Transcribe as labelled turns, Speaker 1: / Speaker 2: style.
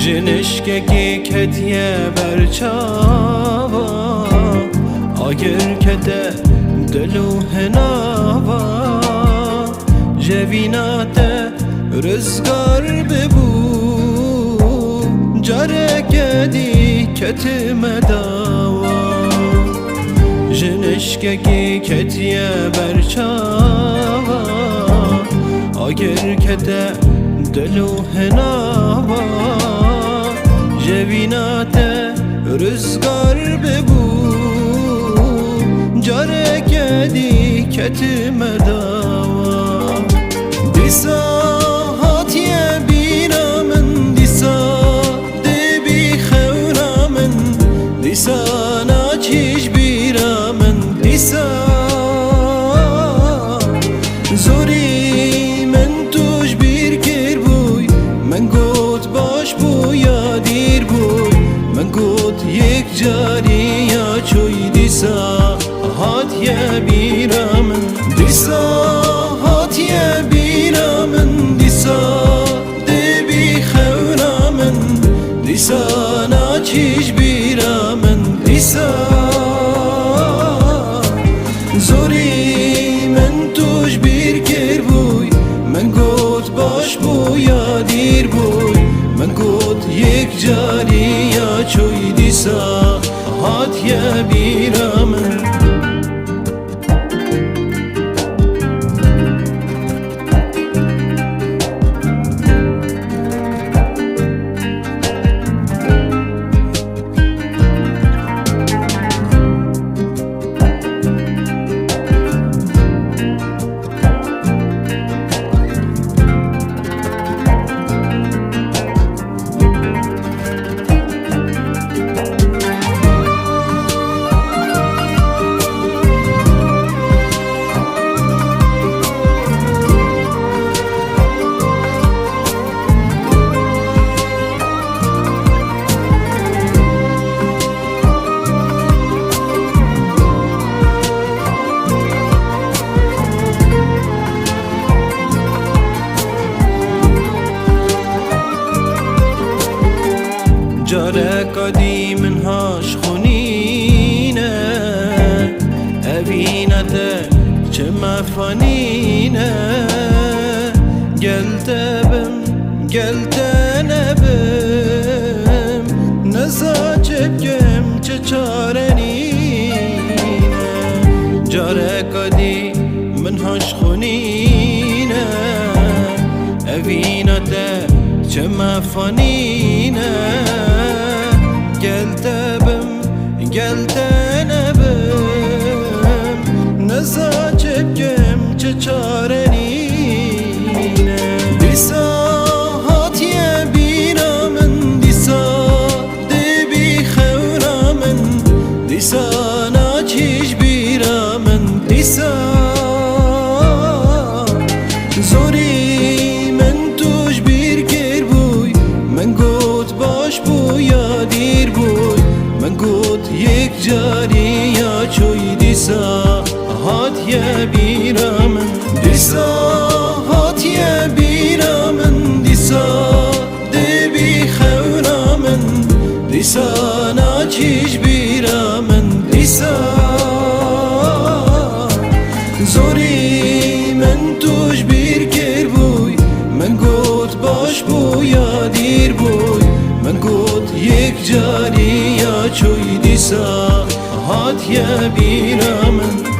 Speaker 1: جنشککی کتیه برچاوا آگر کده دلو هناوا جوینات رزگار ببو جاره کدی کتم داوا جنشککی کتیه برچاوا آگر کده دلو هناوا جوینات رزگار ببو جاره کدی کتم داوا دیسا هاتیه بینا من دیسا دبی خورا من دیسا ناچیش بیرا من دیسا زوری من توش بیر کر بوی من گوت باش بویا دیر بوی من گوت یک جاری یا چوی دیسا هاتیه بیرا من دیسا هاتیه بیرا من دیسا دبی خورا من دیسا ناچیش بیرا من دیسا زوری من توش بیر کر بوی من گوت باش بویا دیر بوی من گوت یک جاری یا چوی دیسا هاتیه بیرا من جاره قدی منهاش خونینه اوینته چه مفانینه گلته بم گلته نبم نزاچه بگم چه چاره نینه جاره قدی منهاش خونینه اوینته چه مفانینه گلته بم گلته نبم نزاچه بگم چه چاره نینه دیسا هاتیه بیرا من دیسا دبی خورا من دیسا ناچیش بیرا من دیسا زوری من توش بیر کر بوی من گوت باش بویا دیر بوی من گوت یک جاری یا چوی دیسا هاتیه بیرا من دیسا هاتیه بیرا من دیسا دبی خورا من دیسا ناچیش بیرا من دیسا زوری من توش بیر کر بوی من گوت باش بویا دیر بوی من گوت یک جاری یا چوی دیسا هات یا بینا من